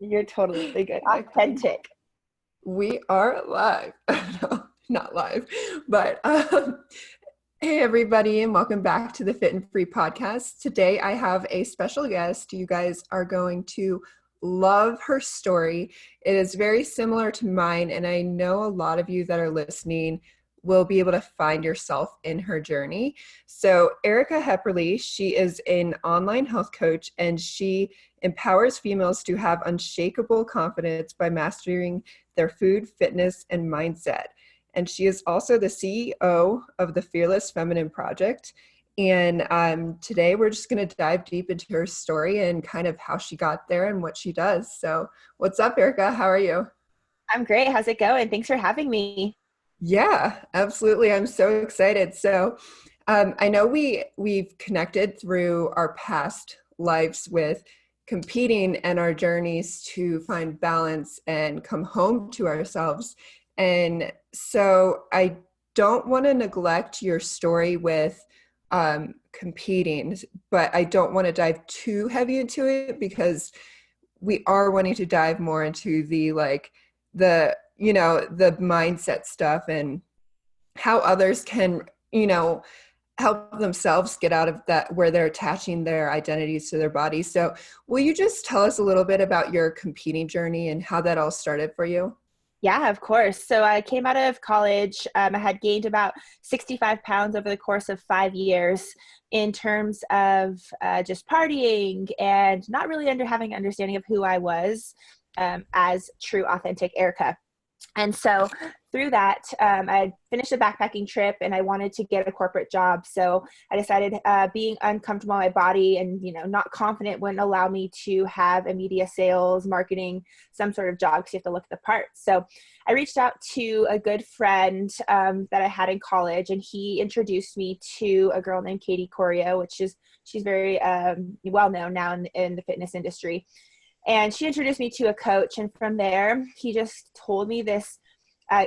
You're totally good. Authentic. We are live. No, not live, but hey everybody, and welcome back to the Fit and Free podcast. Today I have a special guest. You guys are going to love her story. It is very similar to mine, and I know a lot of you that are listening will be able to find yourself in her journey. So Erica Hepperle, she is an online health coach, and she empowers females to have unshakable confidence by mastering their food, fitness, and mindset. And she is also the CEO of the Fearless Feminine Project. And today we're just going to dive deep into her story and kind of how she got there and what she does. So what's up, Erica? How are you? I'm great. How's it going? Thanks for having me. Yeah, absolutely. I'm so excited. So I know we've connected through our past lives with competing and our journeys to find balance and come home to ourselves. And so I don't want to neglect your story with competing, but I don't want to dive too heavy into it because we are wanting to dive more into the mindset stuff and how others can, help themselves get out of that where they're attaching their identities to their body. So will you just tell us a little bit about your competing journey and how that all started for you? Yeah, of course. So I came out of college. I had gained about 65 pounds over the course of 5 years in terms of just partying and not really having an understanding of who I was as true, authentic Erica. And so through that, I finished a backpacking trip and I wanted to get a corporate job. So I decided being uncomfortable in my body and, not confident wouldn't allow me to have a media sales, marketing, some sort of job because you have to look at the part. So I reached out to a good friend that I had in college, and he introduced me to a girl named Katie Corio, she's very well known now in the fitness industry. And she introduced me to a coach. And from there, he just told me this,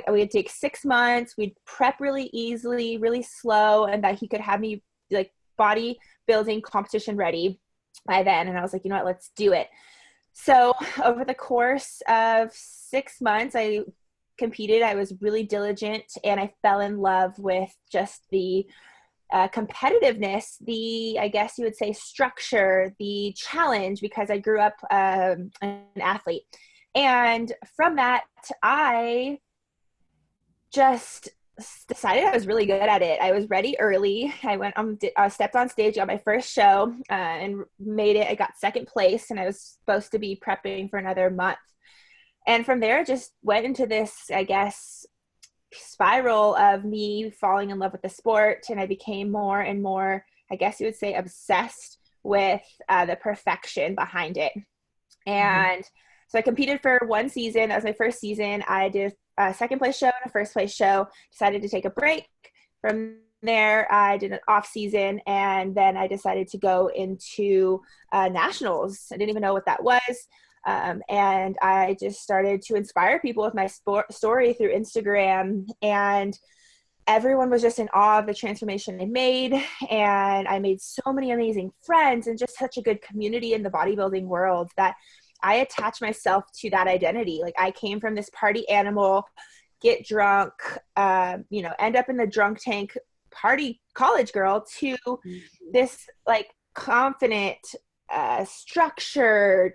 we'd take 6 months, we'd prep really easily, really slow, and that he could have me like bodybuilding competition ready by then. And I was like, you know what, let's do it. So over the course of 6 months, I competed. I was really diligent, and I fell in love with just the competitiveness, I guess you would say structure, the challenge, because I grew up an athlete. And from that, I just decided I was really good at it. I was ready early. I stepped on stage, got my first show and made it. I got second place, and I was supposed to be prepping for another month. And from there, just went into this, I guess, spiral of me falling in love with the sport, and I became more and more, I guess you would say, obsessed with the perfection behind it. And so I competed for one season. That was my first season. I did a second place show and a first place show, decided to take a break. From there, I did an off season, and then I decided to go into nationals. I didn't even know what that was. And I just started to inspire people with my story through Instagram, and everyone was just in awe of the transformation I made. And I made so many amazing friends and just such a good community in the bodybuilding world that I attached myself to that identity. Like, I came from this party animal, get drunk, end up in the drunk tank party college girl, to this like confident, structured,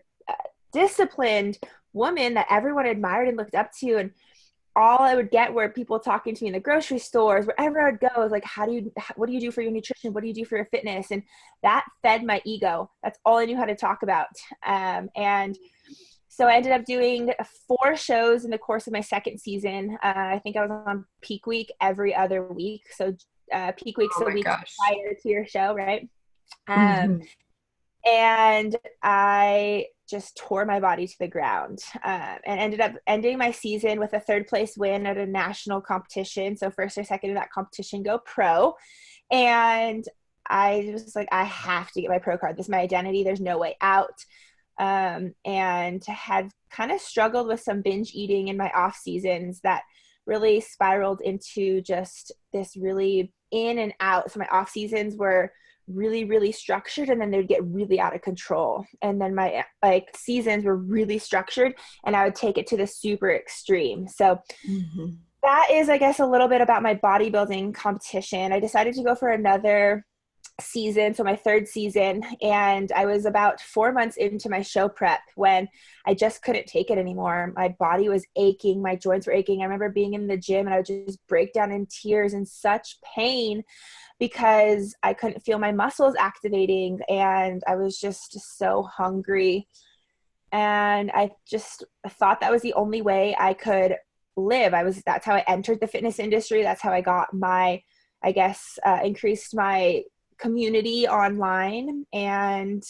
disciplined woman that everyone admired and looked up to. And all I would get were people talking to me in the grocery stores, wherever I'd go, was like, what do you do for your nutrition? What do you do for your fitness? And that fed my ego. That's all I knew how to talk about. And so I ended up doing 4 shows in the course of my second season. I think I was on peak week every other week. So peak week's the week prior to your show, right? And I just tore my body to the ground, and ended up ending my season with a 3rd place win at a national competition. So first or second in that competition, go pro. And I was like, I have to get my pro card. This is my identity. There's no way out. And had kind of struggled with some binge eating in my off seasons that really spiraled into just this really in and out. So my off seasons were really, really structured, and then they'd get really out of control. And then my like seasons were really structured, and I would take it to the super extreme. So that is, I guess, a little bit about my bodybuilding competition. I decided to go for another season, so my third season, and I was about 4 months into my show prep when I just couldn't take it anymore. My body was aching, my joints were aching. I remember being in the gym and I would just break down in tears in such pain because I couldn't feel my muscles activating, and I was just so hungry. And I just thought that was the only way I could live. That's how I entered the fitness industry. That's how I got my, I guess, increased my community online, and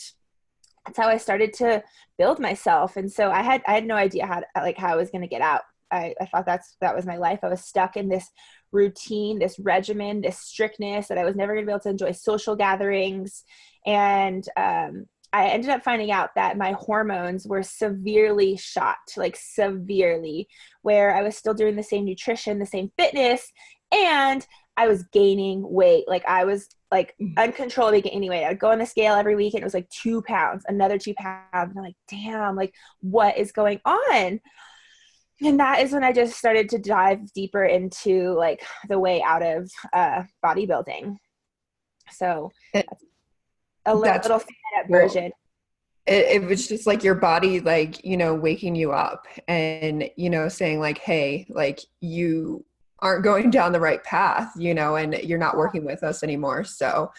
that's how I started to build myself. And so I had no idea how I was going to get out. I thought that was my life. I was stuck in this routine, this regimen, this strictness, that I was never going to be able to enjoy social gatherings. And I ended up finding out that my hormones were severely shot, like severely, where I was still doing the same nutrition, the same fitness, and I was gaining weight. Like I was like uncontrollably gaining weight. I would go on the scale every week and it was like 2 pounds, another 2 pounds. And I'm like, damn, like what is going on? And that is when I just started to dive deeper into like the way out of bodybuilding. So that's a little version. It was just like your body, like, you know, waking you up and, you know, saying like, hey, like you aren't going down the right path, you know, and you're not working with us anymore. So,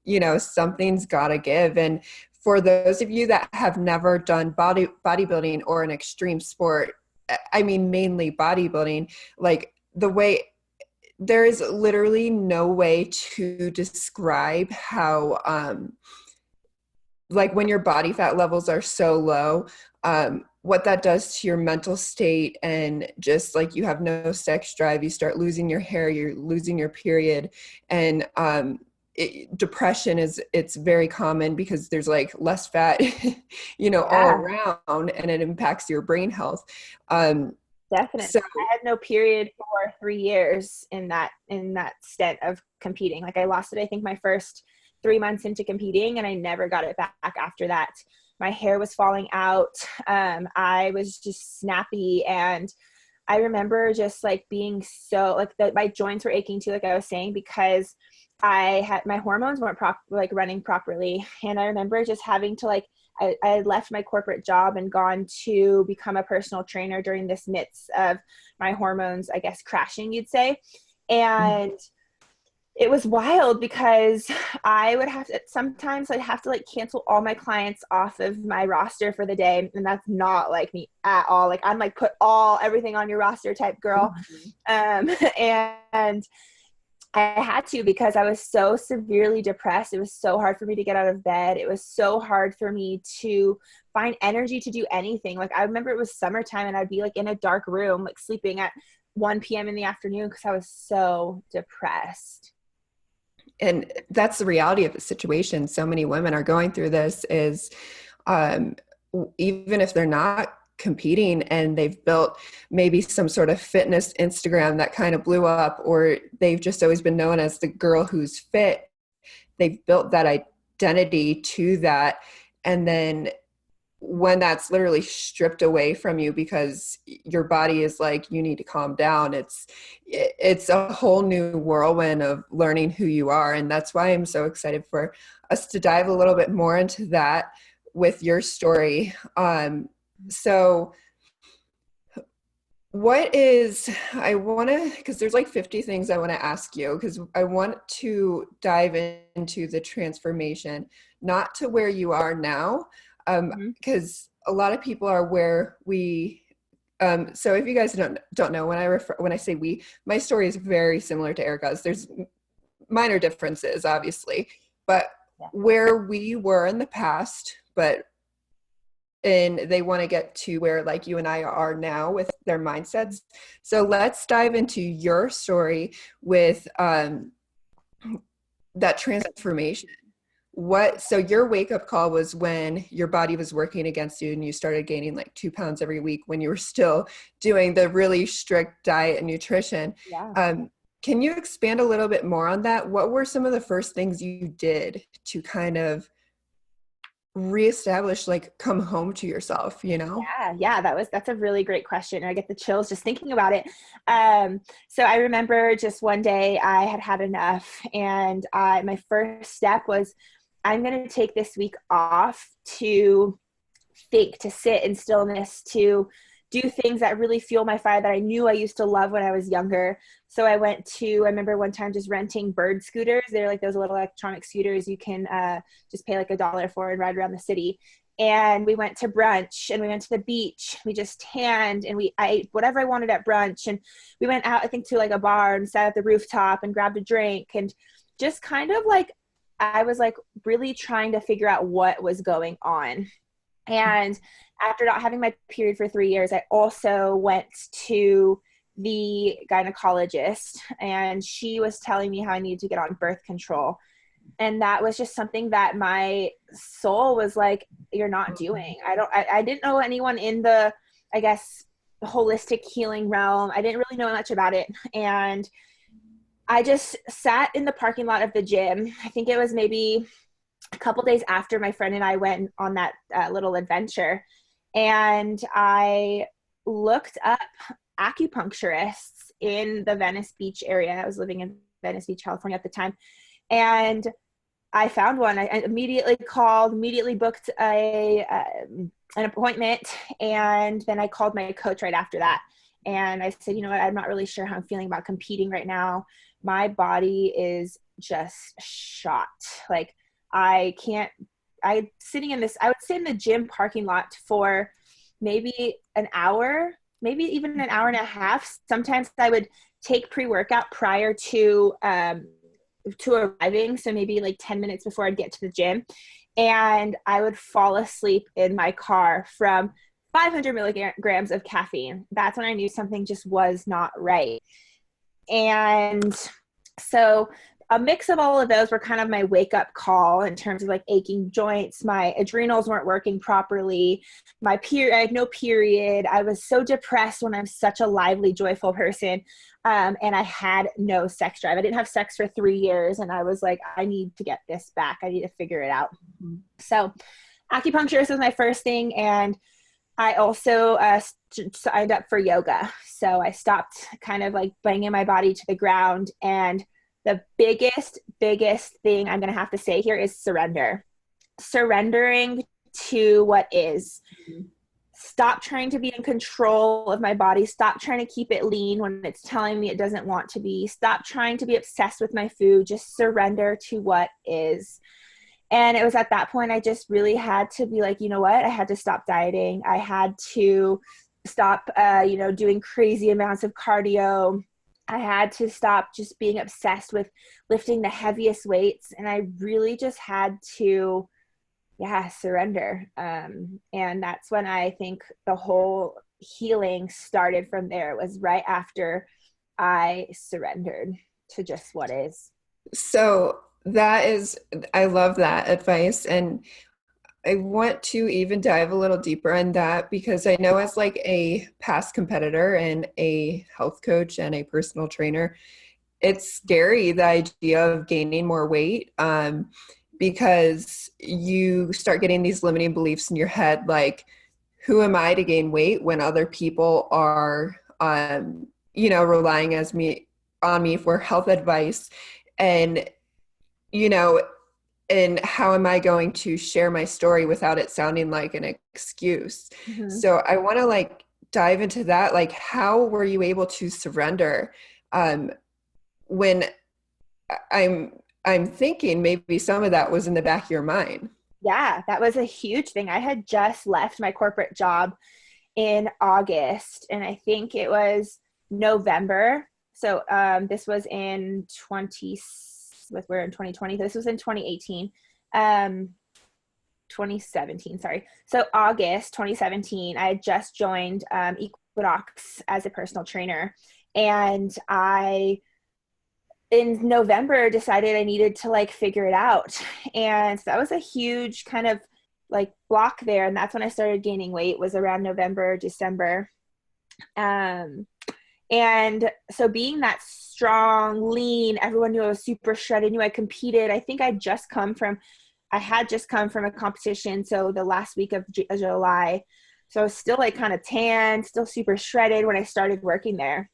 you know, something's got to give. And for those of you that have never done bodybuilding or an extreme sport, I mean, mainly bodybuilding, like there is literally no way to describe how, like when your body fat levels are so low, what that does to your mental state, and just like you have no sex drive, you start losing your hair, you're losing your period, and depression it's very common because there's like less fat, you know, all around, and it impacts your brain health. Definitely. So, I had no period for 3 years in that stint of competing. Like I lost it, I think, my first 3 months into competing, and I never got it back after that. My hair was falling out. I was just snappy, and I remember just like being so like my joints were aching too, like I was saying, because I had my hormones weren't running properly. And I remember just having to I had left my corporate job and gone to become a personal trainer during this midst of my hormones, I guess, crashing, you'd say. And it was wild because I would have to, sometimes I'd have to like cancel all my clients off of my roster for the day. And that's not like me at all. Like I'm like, put everything on your roster type girl. And I had to, because I was so severely depressed. It was so hard for me to get out of bed. It was so hard for me to find energy to do anything. Like I remember it was summertime and I'd be like in a dark room, like sleeping at 1 p.m. in the afternoon because I was so depressed. And that's the reality of the situation. So many women are going through this is, even if they're not competing and they've built maybe some sort of fitness Instagram that kind of blew up, or they've just always been known as the girl who's fit, they've built that identity to that. And then when that's literally stripped away from you because your body is like, you need to calm down, it's a whole new whirlwind of learning who you are. And that's why I'm so excited for us to dive a little bit more into that with your story. So because there's like 50 things I want to ask you, because I want to dive into the transformation, not to where you are now, because a lot of people are where so if you guys don't know, when I say we, my story is very similar to Erica's. There's minor differences, obviously, but where we were in the past, and they want to get to where like you and I are now with their mindsets. So let's dive into your story with that transformation. So your wake up call was when your body was working against you and you started gaining like 2 pounds every week when you were still doing the really strict diet and nutrition. can you expand a little bit more on that? What were some of the first things you did to kind of reestablish, like, come home to yourself, you know? Yeah, that's a really great question. I get the chills just thinking about it. So I remember just one day I had enough, and my first step was, I'm going to take this week off to think, to sit in stillness, to do things that really fuel my fire that I knew I used to love when I was younger. So I remember one time just renting bird scooters. They're like those little electronic scooters you can just pay like $1 for and ride around the city. And we went to brunch, and we went to the beach. We just tanned, and I ate whatever I wanted at brunch. And we went out, I think, to like a bar and sat at the rooftop and grabbed a drink, and just kind of like, I was like really trying to figure out what was going on. And after not having my period for 3 years, I also went to the gynecologist, and she was telling me how I needed to get on birth control. And that was just something that my soul was like, you're not doing. I didn't know anyone in the, I guess, holistic healing realm. I didn't really know much about it. And I just sat in the parking lot of the gym. I think it was maybe a couple days after my friend and I went on that little adventure. And I looked up acupuncturists in the Venice Beach area. I was living in Venice Beach, California at the time. And I found one. I immediately called, immediately booked an appointment. And then I called my coach right after that. And I said, you know what, I'm not really sure how I'm feeling about competing right now. My body is just shot. Like, I would sit in the gym parking lot for maybe an hour, maybe even an hour and a half. Sometimes I would take pre-workout prior to arriving. So maybe like 10 minutes before I'd get to the gym, and I would fall asleep in my car from 500 milligrams of caffeine. That's when I knew something just was not right. And so a mix of all of those were kind of my wake up call in terms of like aching joints. My adrenals weren't working properly. I had no period. I was so depressed when I'm such a lively, joyful person. And I had no sex drive. I didn't have sex for 3 years. And I was like, I need to get this back. I need to figure it out. Mm-hmm. So acupuncturist was my first thing. And I also signed up for yoga. So I stopped kind of like banging my body to the ground. And the biggest thing I'm going to have to say here is surrender. Surrendering to what is. Mm-hmm. Stop trying to be in control of my body. Stop trying to keep it lean when it's telling me it doesn't want to be. Stop trying to be obsessed with my food. Just surrender to what is. And it was at that point I just really had to be like, you know what? I had to stop dieting. I had to stop, doing crazy amounts of cardio. I had to stop just being obsessed with lifting the heaviest weights. And I really just had to, surrender. And that's when I think the whole healing started from there. It was right after I surrendered to just what is. So I love that advice. And I want to even dive a little deeper in that, because I know as like a past competitor and a health coach and a personal trainer, it's scary, the idea of gaining more weight, because you start getting these limiting beliefs in your head, like, who am I to gain weight when other people are, relying on me for health advice, and and how am I going to share my story without it sounding like an excuse? Mm-hmm. So I want to like dive into that. Like, how were you able to surrender when I'm thinking maybe some of that was in the back of your mind? Yeah, that was a huge thing. I had just left my corporate job in August, and I think it was November. So this was in we're in 2020. This was in 2018, 2017, sorry. So August 2017, I had just joined Equinox as a personal trainer. And in November, decided I needed to like figure it out. And that was a huge kind of like block there. And that's when I started gaining weight, was around November, December. And so being that strong, lean, everyone knew I was super shredded, knew I competed. I think I had just come from a competition. So the last week of July. So I was still like kind of tan, still super shredded when I started working there.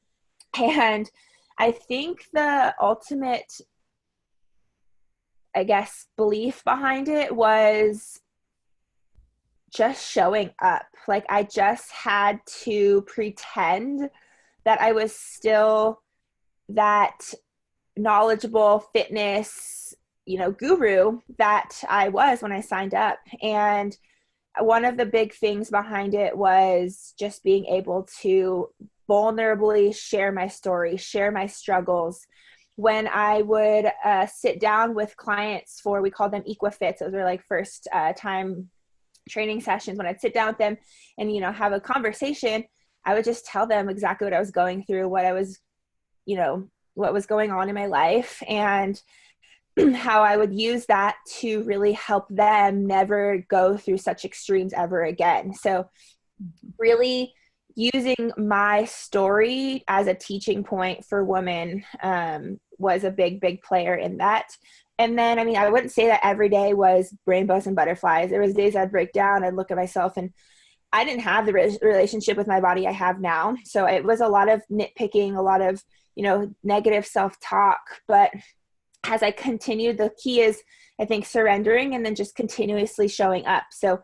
And I think the ultimate, I guess, belief behind it was just showing up. Like I just had to pretend that I was still that knowledgeable fitness, guru that I was when I signed up. And one of the big things behind it was just being able to vulnerably share my story, share my struggles. When I would sit down with clients for, we called them Equifits, those were like first time training sessions. When I'd sit down with them and, have a conversation, I would just tell them exactly what I was going through, what was going on in my life, and how I would use that to really help them never go through such extremes ever again. So really using my story as a teaching point for women was a big, big player in that. And then, I wouldn't say that every day was rainbows and butterflies. There was days I'd break down, I'd look at myself, and I didn't have the relationship with my body I have now. So it was a lot of nitpicking, a lot of, negative self-talk. But as I continued, the key is, I think, surrendering and then just continuously showing up. So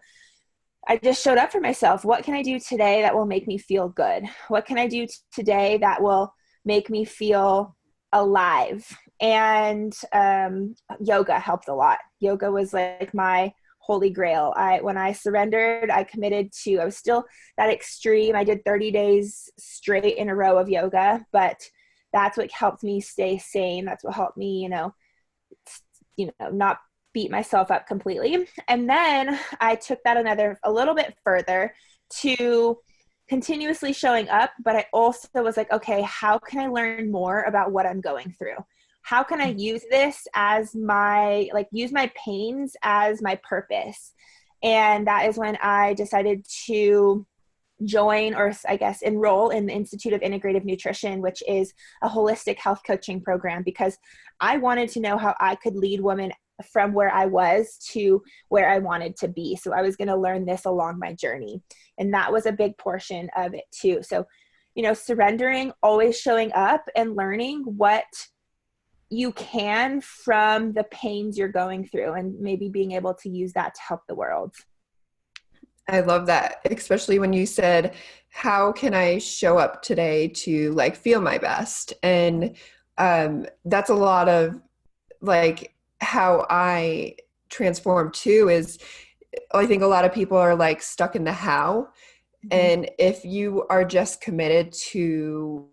I just showed up for myself. What can I do today that will make me feel good? What can I do today that will make me feel alive? And yoga helped a lot. Yoga was like my holy grail. When I surrendered, I committed to, I was still that extreme. I did 30 days straight in a row of yoga, but that's what helped me stay sane. That's what helped me, not beat myself up completely. And then I took that a little bit further to continuously showing up. But I also was like, okay, how can I learn more about what I'm going through? How can I use this as use my pains as my purpose? And that is when I decided to join, or I guess enroll in the Institute of Integrative Nutrition, which is a holistic health coaching program, because I wanted to know how I could lead women from where I was to where I wanted to be. So I was going to learn this along my journey. And that was a big portion of it too. So, surrendering, always showing up and learning what you can from the pains you're going through, and maybe being able to use that to help the world. I love that, especially when you said, how can I show up today to feel my best? And that's a lot of how I transform too, is I think a lot of people are stuck in the how. Mm-hmm. And if you are just committed to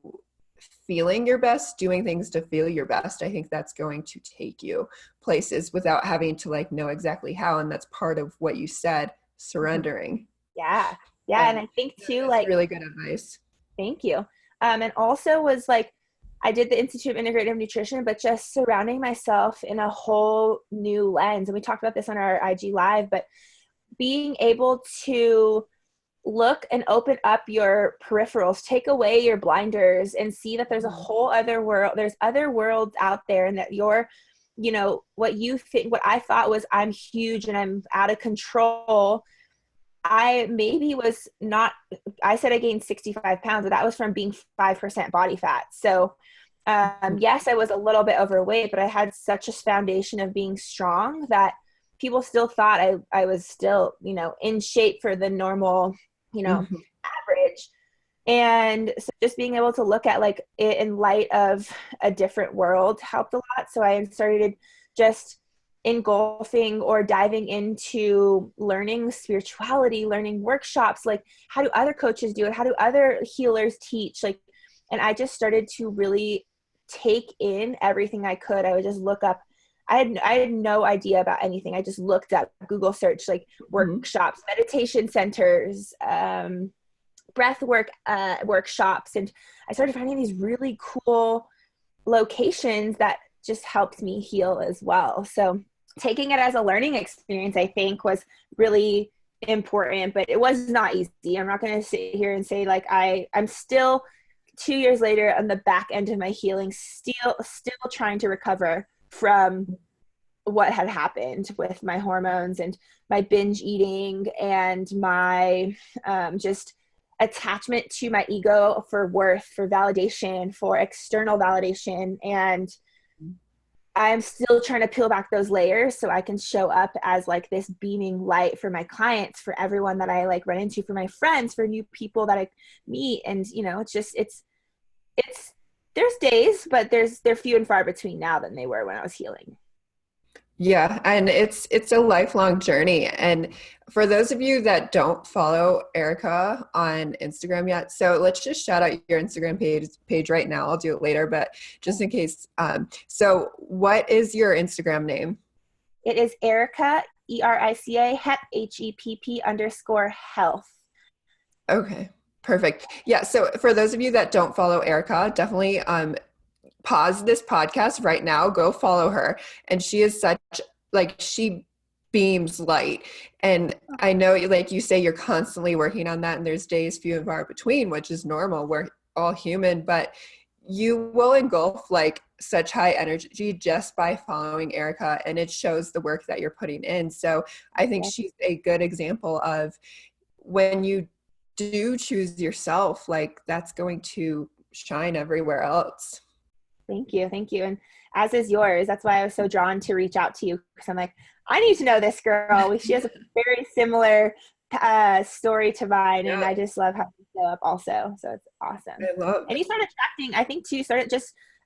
feeling your best, doing things to feel your best, I think that's going to take you places without having to know exactly how. And that's part of what you said, surrendering. Yeah. And I think too, that's really good advice. Thank you. And also was I did the Institute of Integrative Nutrition, but just surrounding myself in a whole new lens. And we talked about this on our IG Live, but being able to look and open up your peripherals, take away your blinders, and see that there's a whole other world. There's other worlds out there, and that you're, what I thought was I'm huge and I'm out of control. I said I gained 65 pounds, but that was from being 5% body fat. So yes, I was a little bit overweight, but I had such a foundation of being strong that people still thought I was still, in shape for the normal, average. And so just being able to look at it in light of a different world helped a lot. So I started just engulfing or diving into learning spirituality, learning workshops, how do other coaches do it? How do other healers teach? And I just started to really take in everything I could. I would just look up. I had no idea about anything. I just looked up, Google search, workshops, meditation centers, breath work workshops. And I started finding these really cool locations that just helped me heal as well. So taking it as a learning experience, I think, was really important, but it was not easy. I'm not going to sit here and say I'm still 2 years later, on the back end of my healing, still trying to recover from what had happened with my hormones and my binge eating and my just attachment to my ego for worth, for validation, for external validation. And I'm still trying to peel back those layers so I can show up as like this beaming light for my clients, for everyone that I like run into, for my friends, for new people that I meet. And, you know, it's there's days, but they're few and far between now than they were when I was healing. Yeah, and it's a lifelong journey. And for those of you that don't follow Erica on Instagram yet, so let's just shout out your Instagram page right now. I'll do it later, but just in case. So what is your Instagram name? It is Erica, Erica, Hepp, _health. Okay, perfect. Yeah, so for those of you that don't follow Erica, definitely pause this podcast right now, go follow her. And she is such, like, she beams light. And I know, like you say, you're constantly working on that, and there's days few and far between, which is normal. We're all human, but you will engulf like such high energy just by following Erica, and it shows the work that you're putting in. So I think she's a good example of when you do choose yourself, like that's going to shine everywhere else. Thank you. Thank you. And as is yours. That's why I was so drawn to reach out to you, because I'm like, I need to know this girl. She has a very similar story to mine. And I just love how you show up also. So it's awesome. I love and you start attracting, I think too,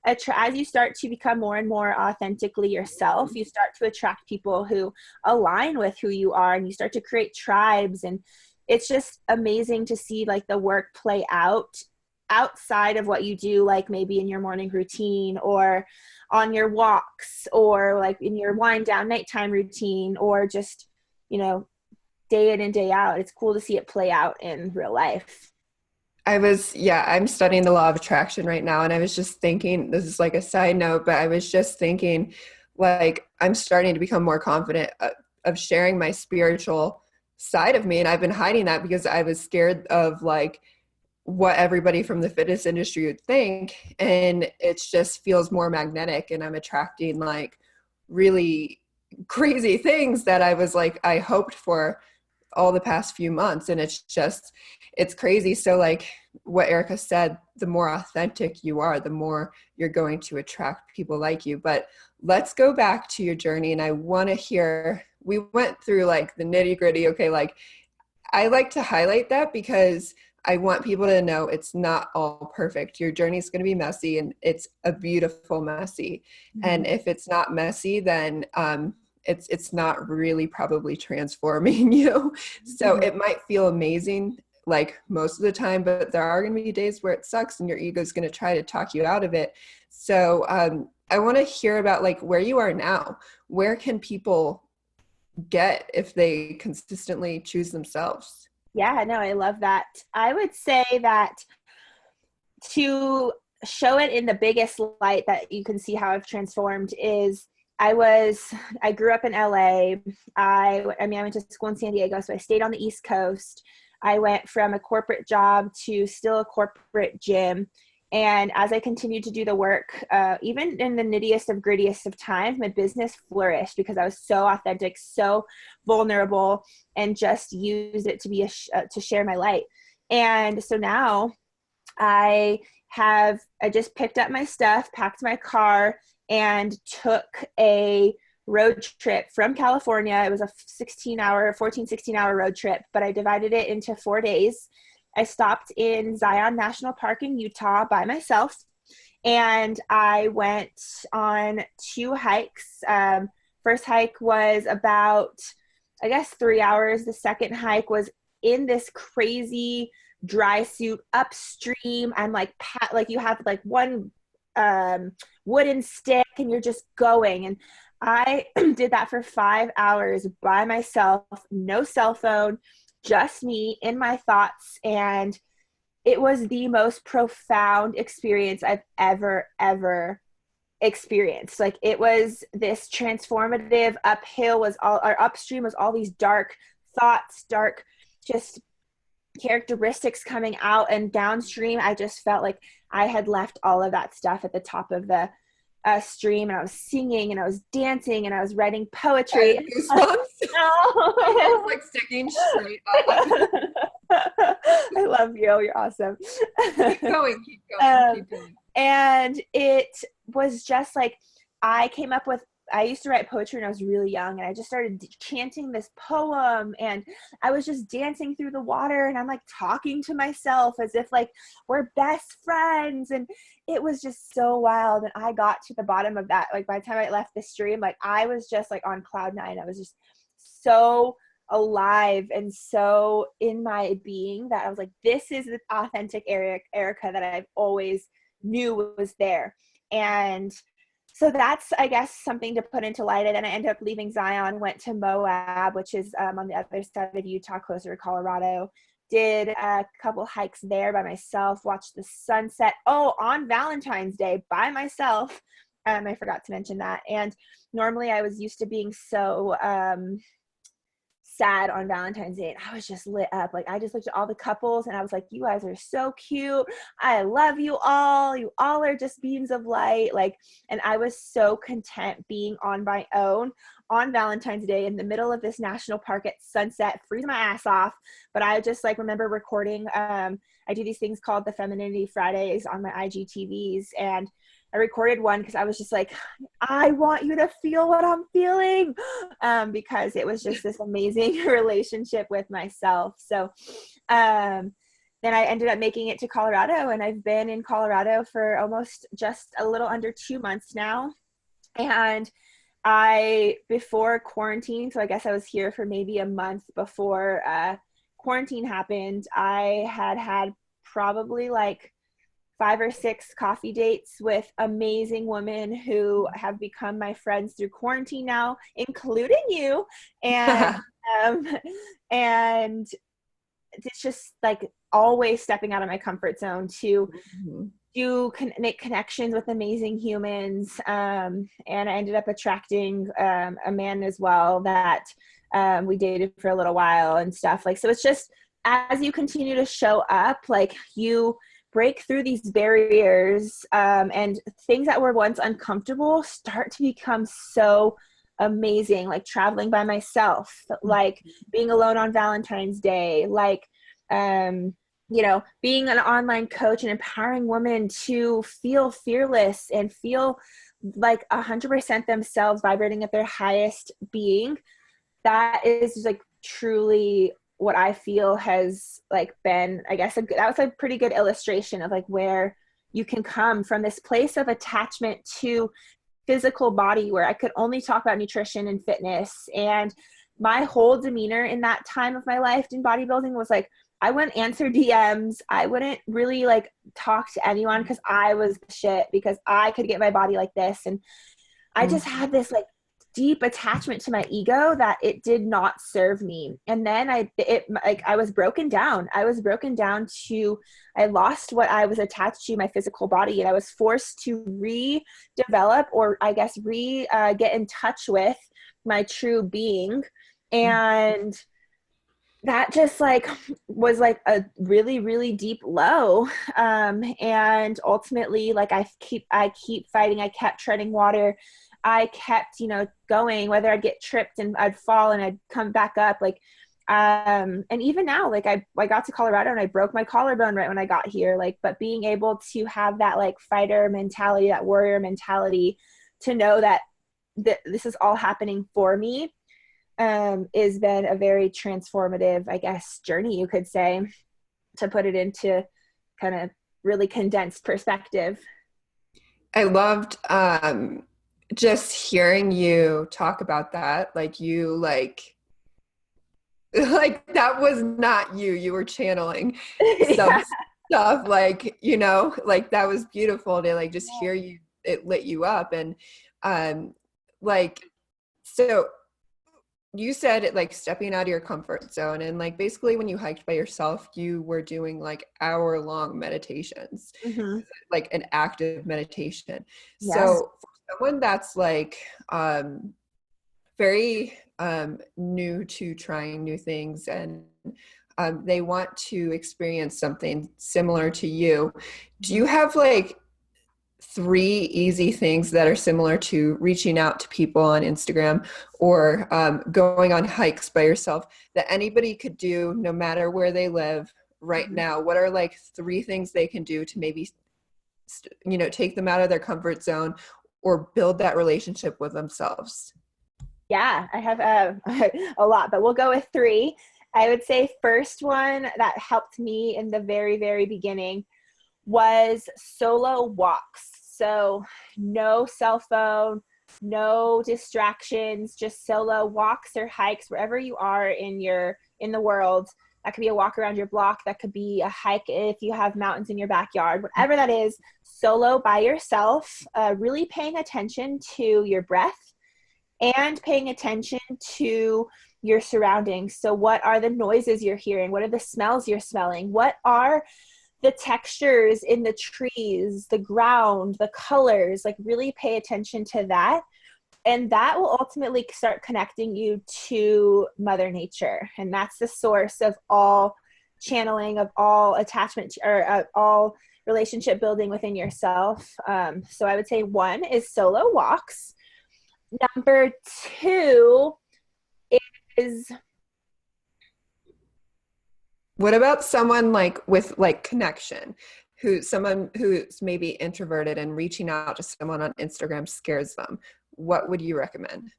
as you start to become more and more authentically yourself, you start to attract people who align with who you are, and you start to create tribes. And it's just amazing to see like the work play out outside of what you do, like maybe in your morning routine or on your walks or like in your wind down nighttime routine, or just, you know, day in and day out. It's cool to see it play out in real life. I'm studying the law of attraction right now. And I was just thinking, this is like a side note, but I was just thinking, like, I'm starting to become more confident of sharing my spiritual side of me. And I've been hiding that because I was scared of like what everybody from the fitness industry would think. And it just feels more magnetic, and I'm attracting like really crazy things that I was like, I hoped for all the past few months. And it's crazy. So like what Erica said, the more authentic you are, the more you're going to attract people like you. But let's go back to your journey. And I want to hear, we went through like the nitty gritty. Okay. Like I like to highlight that because I want people to know it's not all perfect. Your journey is going to be messy, and it's a beautiful messy. Mm-hmm. And if it's not messy, then it's not really probably transforming you. So it might feel amazing like most of the time, but there are going to be days where it sucks and your ego is going to try to talk you out of it. So I want to hear about like where you are now. Where can people get if they consistently choose themselves? Yeah, no, I love that. I would say that to show it in the biggest light that you can see how I've transformed is I grew up in LA. I went to school in San Diego, so I stayed on the East Coast. I went from a corporate job to still a corporate gym. And as I continued to do the work, even in the nittiest of grittiest of times, my business flourished because I was so authentic, so vulnerable, and just used it to be to share my light. And so now I just picked up my stuff, packed my car, and took a road trip from California. It was a 16 hour road trip, but I divided it into 4 days. I stopped in Zion National Park in Utah by myself, and I went on 2 hikes. First hike was about, I guess, 3 hours. The second hike was in this crazy dry suit upstream. I'm like you have like one wooden stick and you're just going. And I did that for 5 hours by myself, no cell phone, just me in my thoughts. And it was the most profound experience I've ever experienced. Like it was this transformative. Upstream was all these dark thoughts, dark just characteristics coming out, and downstream I just felt like I had left all of that stuff at the top of the stream, and I was singing and I was dancing and I was writing poetry. Goosebumps. Oh. Like sticking straight up. I love you. You're awesome. Keep going. Keep going. And it was just like, I used to write poetry when I was really young, and I just started chanting this poem, and I was just dancing through the water, and I'm like talking to myself as if like we're best friends. And it was just so wild. And I got to the bottom of that. Like by the time I left the stream, like I was just like on cloud nine. I was just so alive and so in my being that I was like, this is the authentic Erica that I've always knew was there. And so that's, I guess, something to put into light. And then I ended up leaving Zion, went to Moab, which is on the other side of Utah, closer to Colorado. Did a couple hikes there by myself, watched the sunset. Oh, on Valentine's Day by myself. I forgot to mention that. And normally I was used to being so sad on Valentine's Day, and I was just lit up. Like I just looked at all the couples and I was like, you guys are so cute. I love you all. You all are just beams of light. Like, and I was so content being on my own on Valentine's Day in the middle of this national park at sunset, freezing my ass off. But I just like remember recording, I do these things called the Femininity Fridays on my IGTVs, and I recorded one because I was just like, I want you to feel what I'm feeling, because it was just this amazing relationship with myself. So then I ended up making it to Colorado, and I've been in Colorado for almost just a little under 2 months now. And before quarantine, so I guess I was here for maybe a month before quarantine happened, I had probably like 5 or 6 coffee dates with amazing women who have become my friends through quarantine now, including you. And and it's just like always stepping out of my comfort zone to make connections with amazing humans. And I ended up attracting a man as well that we dated for a little while and stuff. Like, so it's just as you continue to show up, like you break through these barriers, and things that were once uncomfortable start to become so amazing, like traveling by myself, like being alone on Valentine's Day, like being an online coach and empowering women to feel fearless and feel like 100% themselves, vibrating at their highest being. That is like truly what I feel has like been, I guess, that was a pretty good illustration of like where you can come from this place of attachment to physical body, where I could only talk about nutrition and fitness. And my whole demeanor in that time of my life in bodybuilding was like, I wouldn't answer DMs. I wouldn't really like talk to anyone because I was shit, because I could get my body like this. And I just had this like deep attachment to my ego that it did not serve me. And then I was broken down. I lost what I was attached to, my physical body, and I was forced to redevelop, or I guess get in touch with my true being. And that just like was like a really, really deep low. And ultimately, like I keep fighting. I kept treading water. I kept, going, whether I'd get tripped and I'd fall and I'd come back up. Like, and even now, like I got to Colorado and I broke my collarbone right when I got here. Like, but being able to have that like fighter mentality, that warrior mentality, to know that this is all happening for me, has been a very transformative, I guess, journey, you could say, to put it into kind of really condensed perspective. I loved just hearing you talk about that. Like you like that was not you were channeling some stuff, like, like that was beautiful to like just hear you, it lit you up. And like, so you said it, like stepping out of your comfort zone, and like basically when you hiked by yourself, you were doing like hour-long meditations, like an active meditation. Yes. So for someone that's like very new to trying new things, and they want to experience something similar to you. Do you have like 3 easy things that are similar to reaching out to people on Instagram or going on hikes by yourself that anybody could do no matter where they live right now? What are like 3 things they can do to maybe, take them out of their comfort zone or build that relationship with themselves? Yeah, I have a lot, but we'll go with 3. I would say first one that helped me in the very, very beginning was solo walks. So no cell phone, no distractions, just solo walks or hikes wherever you are in the world. That could be a walk around your block. That could be a hike if you have mountains in your backyard, whatever that is, solo by yourself, really paying attention to your breath and paying attention to your surroundings. So what are the noises you're hearing? What are the smells you're smelling? What are the textures in the trees, the ground, the colors? Like really pay attention to that. And that will ultimately start connecting you to Mother Nature. And that's the source of all channeling, of all attachment, or all relationship building within yourself. So I would say 1 is solo walks. Number 2 is, what about someone like with like connection, someone who's maybe introverted and reaching out to someone on Instagram scares them? What would you recommend?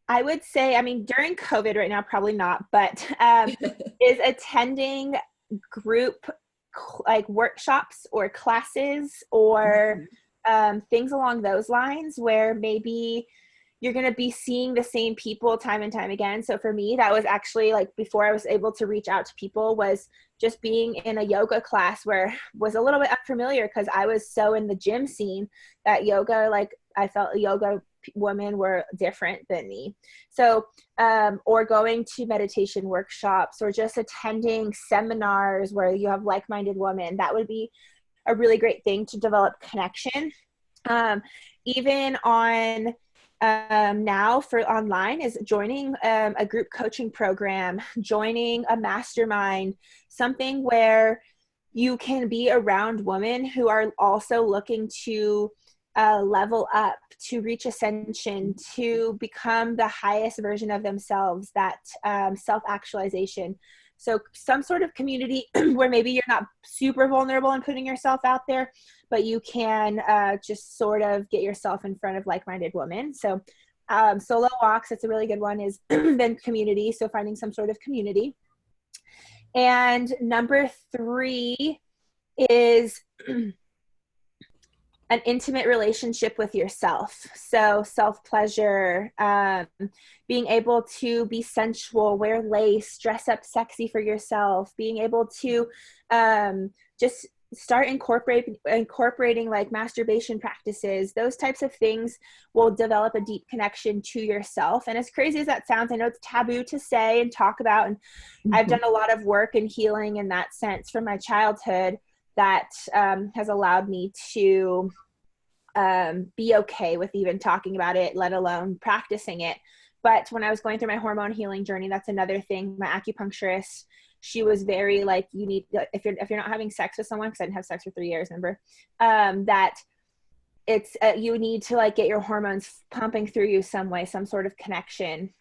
I would say, I mean, during COVID right now, probably not, but is attending group like workshops or classes or things along those lines where maybe you're going to be seeing the same people time and time again. So for me, that was actually like before I was able to reach out to people, was just being in a yoga class where was a little bit unfamiliar because I was so in the gym scene that yoga, like I felt yoga women were different than me. So, or going to meditation workshops or just attending seminars where you have like-minded women, that would be a really great thing to develop connection. Even on now for online is joining a group coaching program, joining a mastermind, something where you can be around women who are also looking to level up, to reach ascension, to become the highest version of themselves, that self-actualization. So some sort of community where maybe you're not super vulnerable in putting yourself out there, but you can just sort of get yourself in front of like-minded women. So solo walks, that's a really good one, is then community. So finding some sort of community. And number 3 is an intimate relationship with yourself. So self-pleasure, being able to be sensual, wear lace, dress up sexy for yourself, being able to just start incorporating like masturbation practices. Those types of things will develop a deep connection to yourself. And as crazy as that sounds, I know it's taboo to say and talk about, and I've done a lot of work and healing in that sense from my childhood that has allowed me to be okay with even talking about it, let alone practicing it. But when I was going through my hormone healing journey, that's another thing. My acupuncturist, she was very like, you need, if you're not having sex with someone, because I didn't have sex for 3 years, remember, that it's you need to like get your hormones pumping through you some way, some sort of connection.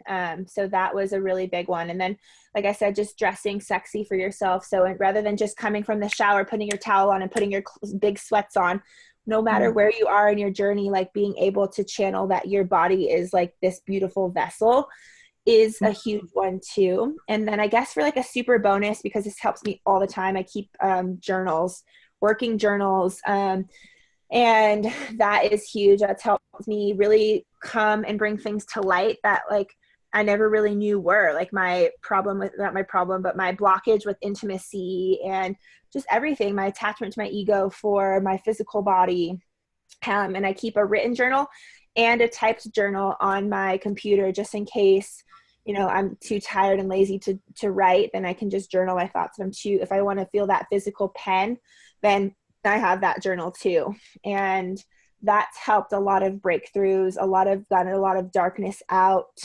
So that was a really big one. And then, like I said, just dressing sexy for yourself. So rather than just coming from the shower, putting your towel on and putting your big sweats on, no matter where you are in your journey, like being able to channel that your body is like this beautiful vessel is a huge one too. And then I guess for like a super bonus, because this helps me all the time, I keep journals, working journals. And that is huge. That's helped me really come and bring things to light that like I never really knew were like my problem with, not my problem, but my blockage with intimacy and just everything, my attachment to my ego for my physical body. And I keep a written journal and a typed journal on my computer just in case, you know, I'm too tired and lazy to write, then I can just journal my thoughts. If I want to feel that physical pen, then I have that journal too. And that's helped a lot of breakthroughs, gotten a lot of darkness out.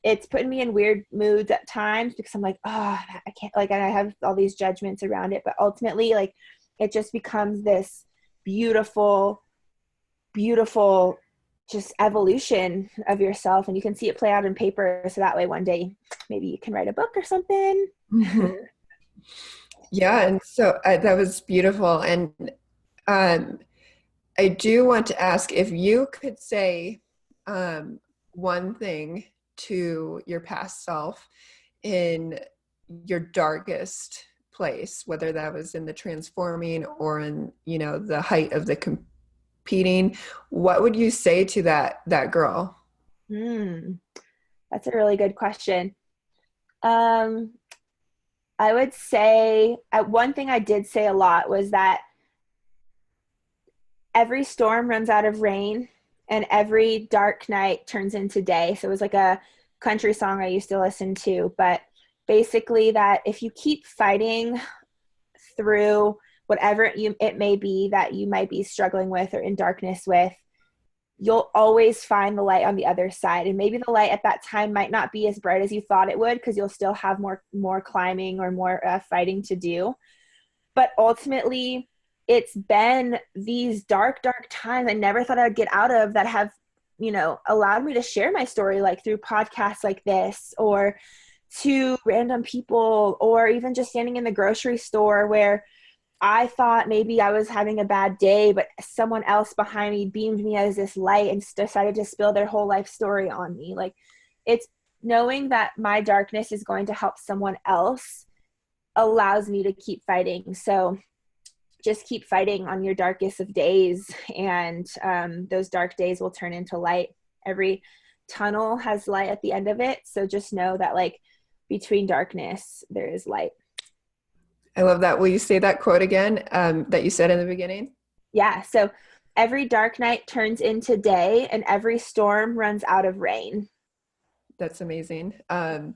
it's putting me in weird moods at times because I'm like, oh, I can't, like, and I have all these judgments around it, but ultimately, like, it just becomes this beautiful, beautiful just evolution of yourself, and you can see it play out in paper, so that way one day maybe you can write a book or something. Mm-hmm. Yeah, and so that was beautiful. And um, I do want to ask if you could say one thing to your past self in your darkest place, whether that was in the transforming or in, the height of the competing, what would you say to that girl? That's a really good question. um I would say one thing I did say a lot was that every storm runs out of rain and every dark night turns into day. So it was like a country song I used to listen to, but basically that if you keep fighting through whatever it may be that you might be struggling with or in darkness with, you'll always find the light on the other side. And maybe the light at that time might not be as bright as you thought it would, because you'll still have more climbing or more fighting to do. But ultimately, it's been these dark times I never thought I'd get out of that have, allowed me to share my story, like through podcasts like this, or to random people, or even just standing in the grocery store where I thought maybe I was having a bad day, but someone else behind me beamed me as this light and decided to spill their whole life story on me. Like, it's knowing that my darkness is going to help someone else allows me to keep fighting. So just keep fighting on your darkest of days, and those dark days will turn into light. Every tunnel has light at the end of it. So just know that, like, between darkness, there is light. I love that. Will you say that quote again that you said in the beginning? Yeah. So every dark night turns into day and every storm runs out of rain. That's amazing. I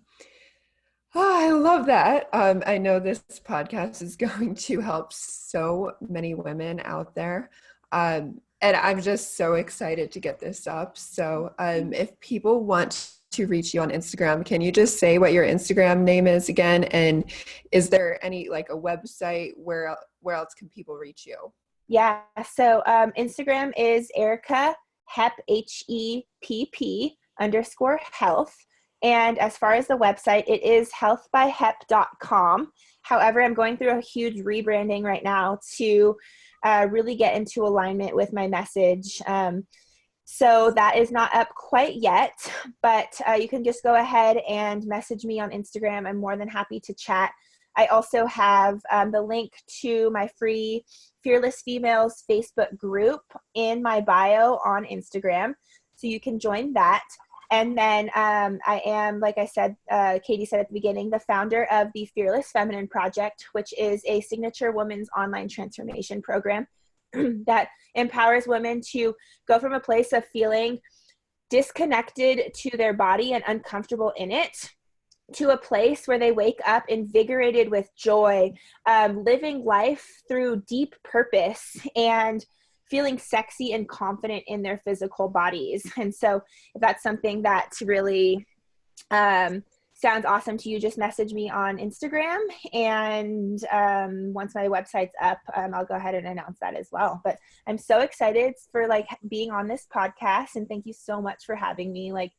love that. I know this podcast is going to help so many women out there. And I'm just so excited to get this up. So if people want to reach you on Instagram, can you just say what your Instagram name is again? And is there any, like, a website where else can people reach you? Yeah. So Instagram is Erica Hepp _health. And as far as the website, it is healthbyhep.com. However, I'm going through a huge rebranding right now to really get into alignment with my message. So that is not up quite yet, but you can just go ahead and message me on Instagram. I'm more than happy to chat. I also have the link to my free Fearless Females Facebook group in my bio on Instagram. So you can join that. And then I am, like I said, Katie said at the beginning, the founder of the Fearless Feminine Project, which is a signature women's online transformation program that empowers women to go from a place of feeling disconnected to their body and uncomfortable in it to a place where they wake up invigorated with joy, living life through deep purpose and feeling sexy and confident in their physical bodies. And so if that's something that really sounds awesome to you, just message me on Instagram. And once my website's up, I'll go ahead and announce that as well. But I'm so excited for, like, being on this podcast, and thank you so much for having me. Like,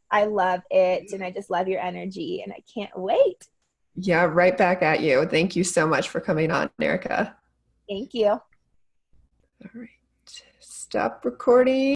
I love it, and I just love your energy, and I can't wait. Yeah, right back at you. Thank you so much for coming on, Erica. Thank you. All right. Stop recording.